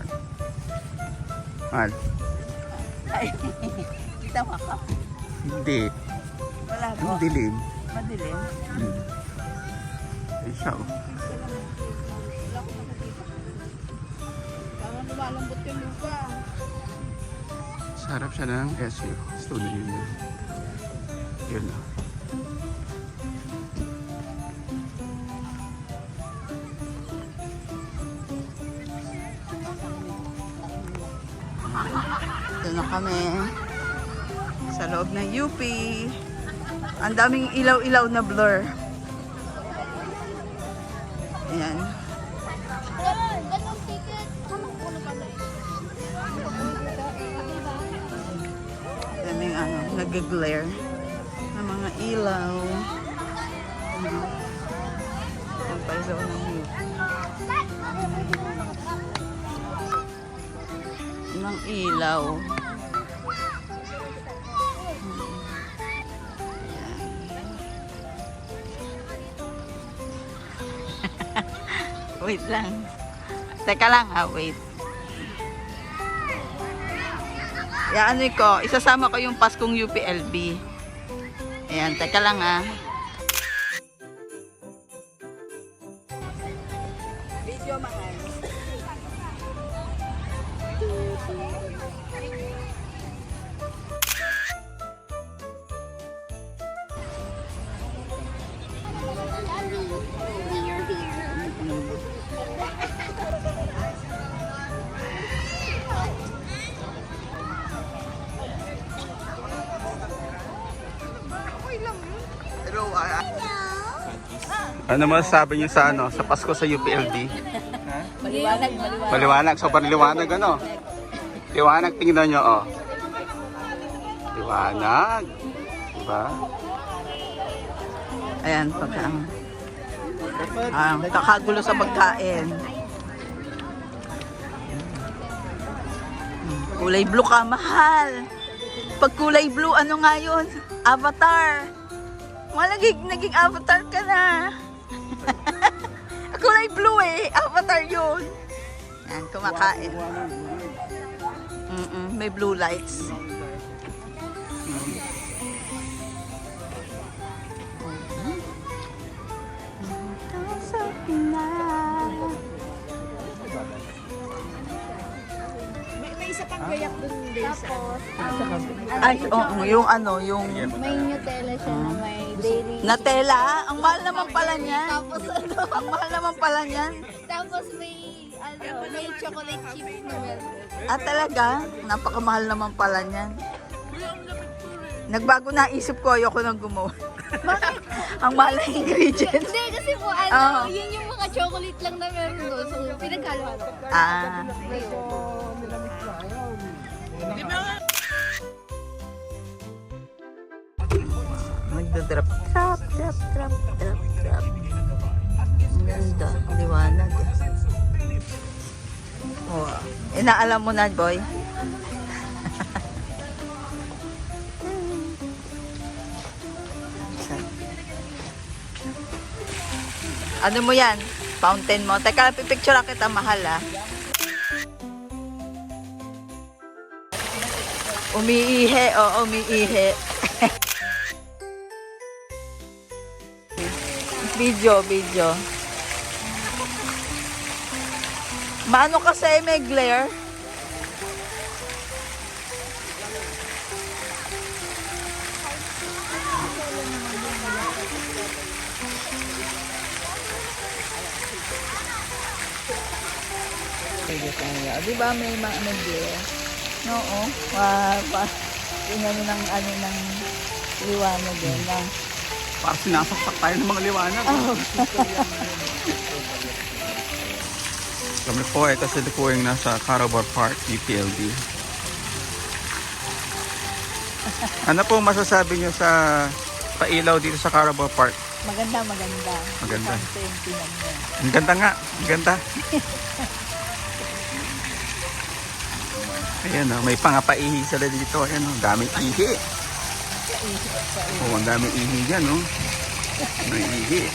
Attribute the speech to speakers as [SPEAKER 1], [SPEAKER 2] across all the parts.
[SPEAKER 1] Mahal. Mahal.
[SPEAKER 2] Ay, kita mo ka.
[SPEAKER 1] Hindi.
[SPEAKER 2] Wala
[SPEAKER 1] Ang
[SPEAKER 2] po.
[SPEAKER 1] dilim.
[SPEAKER 2] Madilim.
[SPEAKER 1] Ay, siya oh.
[SPEAKER 2] Parang lumalambot yung lupa.
[SPEAKER 1] Sarap siya ng SU. Studio yun. Yun oh.
[SPEAKER 2] Doon na kami sa loob ng UP. Ang daming ilaw-ilaw na blur. Ayan. Daming ano, nag-glare na mga ilaw. Ang paisaw ng UP. Ng ilaw. Wait lang. Teka lang ha, wait. Ano ko, isasama ko yung Paskong UPLB. Ayan, teka lang ha. Video mahal.
[SPEAKER 1] Ano masasabi niyo sa ano, sa Pasko sa UPLB?
[SPEAKER 2] Maliwanag.
[SPEAKER 1] Maliwanag, sobrang liwanag ano. Liwanag, tingnan nyo oh. Liwanag. Diba?
[SPEAKER 2] Ayan, kakagulo sa pagkain. Kulay blue ka, mahal. Pag kulay blue, ano nga yun? Avatar. Naging avatar ka na. Kulay blue eh. Avatar yun. Ayan, kumakain. May blue lights.
[SPEAKER 3] May isa pang gayak dun din sa...
[SPEAKER 2] Ay, yung ano, yung
[SPEAKER 3] May Nutella siya na may dairy.
[SPEAKER 2] Nutella. Ang mahal naman pala niyan.
[SPEAKER 3] Tapos ano,
[SPEAKER 2] Ang mahal naman pala niyan.
[SPEAKER 3] tapos may may chocolate chips na melted.
[SPEAKER 2] Ah, talaga? Napakamahal naman pala niyan. Nagbago na isip ko, ayoko nang gumawa.
[SPEAKER 3] Bakit?
[SPEAKER 2] Ang mahal na ingredients.
[SPEAKER 3] Hindi, kasi po
[SPEAKER 2] Oo.
[SPEAKER 3] yun yung mga chocolate lang na meron doon. So, pinaghalo-halo ko.
[SPEAKER 2] Ah, nagda-drop. Drop, drop, drop, drop, drop. Ang ganda, liwanag. Oh, inaalam mo na, boy. Ano mo yan? Fountain mo. Teka, pipicture kita, mahal ah. Umiihi, oo, umiihi. Video. Maano kasi may glare? Di ba may mga glare? Oo. Tingnan mo ng ano ng liwanag yun na.
[SPEAKER 1] Parang sinasaksak tayo ng mga liwanag. Kami po ay kasi po yung nasa Carabao Park, UPLB. Ano po masasabi niyo sa pailaw dito sa Carabao Park?
[SPEAKER 2] Maganda.
[SPEAKER 1] Maganda.
[SPEAKER 2] Tingnan mo.
[SPEAKER 1] Ang ganda nga. Ang ganda. Ayan o, may pangapaihi sila dito. Ayan o, daming ihi. Oo, ang daming ihi dyan o. May ihi.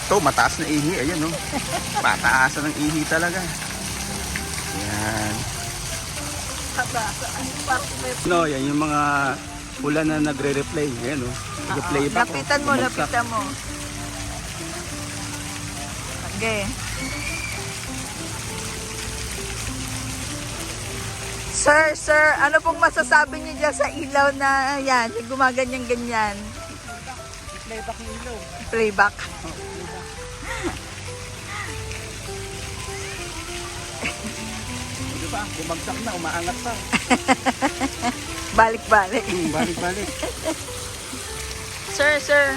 [SPEAKER 1] Ito, mataas na ihi. Ayan o. Pataasan ng ihi talaga. Yan.
[SPEAKER 2] Haba. Ano pa?
[SPEAKER 1] No, yan yung mga pula na nagre-replay. Yan oh. Nag-playback.
[SPEAKER 2] Lapitan mo, lapitan mo. Okay. Sir, ano pong masasabi niyo dyan sa ilaw na yan, yung gumaganyan-ganyan?
[SPEAKER 1] Playback ng ilaw.
[SPEAKER 2] Playback.
[SPEAKER 1] Di ba? Bumagsak na, umaangat pa.
[SPEAKER 2] Balik-balik.
[SPEAKER 1] Balik-balik.
[SPEAKER 2] Sir,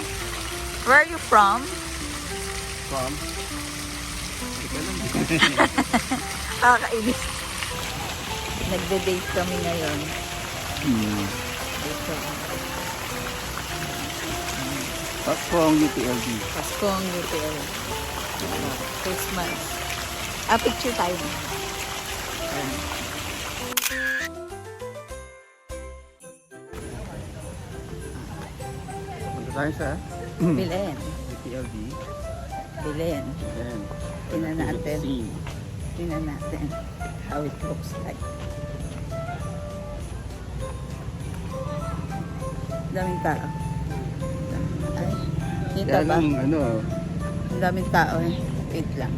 [SPEAKER 2] where are you from?
[SPEAKER 1] From? Hindi ko alam.
[SPEAKER 2] Kakainis. Nagde-date kami ngayon. Dito.
[SPEAKER 1] Paskong UTLB.
[SPEAKER 2] Paskong UTL. Christmas. Picture tayo. Ayan.
[SPEAKER 1] Punta tayo sa
[SPEAKER 2] Bilen.
[SPEAKER 1] UTLB.
[SPEAKER 2] Bilen.
[SPEAKER 1] Ayan.
[SPEAKER 2] Tingnan natin.
[SPEAKER 1] See.
[SPEAKER 2] Tingnan natin how it looks like. Daming tao. Ay, dito
[SPEAKER 1] Kaya
[SPEAKER 2] ba?
[SPEAKER 1] lang, ano,
[SPEAKER 2] Ang daming tao eh. Wait lang.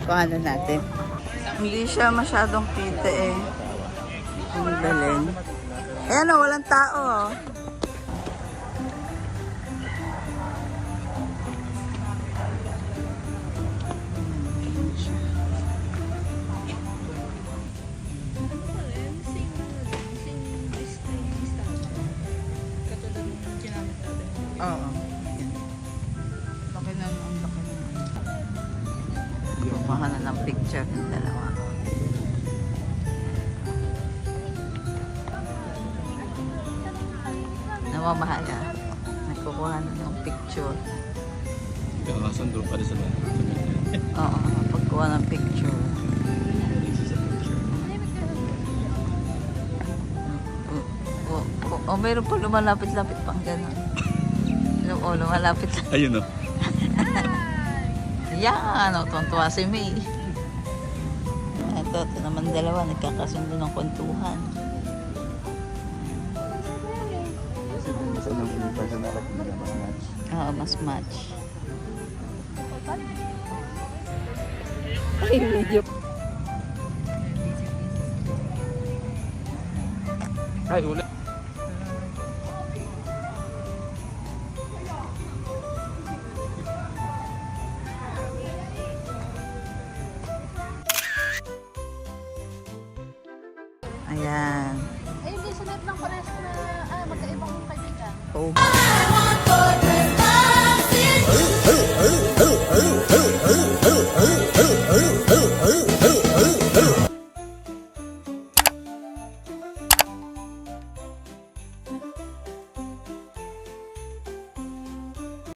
[SPEAKER 2] Kuhanan natin. Hindi siya masyadong kita eh. Ang Belen. Ayan o, walang tao oh. Oo. Laki na, ang laki na. Kumaha na ng picture ng dalawa. Namamahala. Nagkukuha na ng picture.
[SPEAKER 1] kakasundo pa rin sa
[SPEAKER 2] Oo, pagkuha ng picture. O, meron pa lumalapit-lapit pang gano'n. O, lumalapit lang.
[SPEAKER 1] Ayun o.
[SPEAKER 2] Yan, tuwan-tuwa si May. Ito naman dalawa, nagkakasundo ng kwentuhan.
[SPEAKER 1] Kasi dun sa nang personality na mga match.
[SPEAKER 2] Oo, mas match. Ay, video.
[SPEAKER 1] Ay, ulit.
[SPEAKER 2] Ayan.
[SPEAKER 3] Ayun, di sunod lang parehas na magkaibang kaibigan.
[SPEAKER 2] Oh.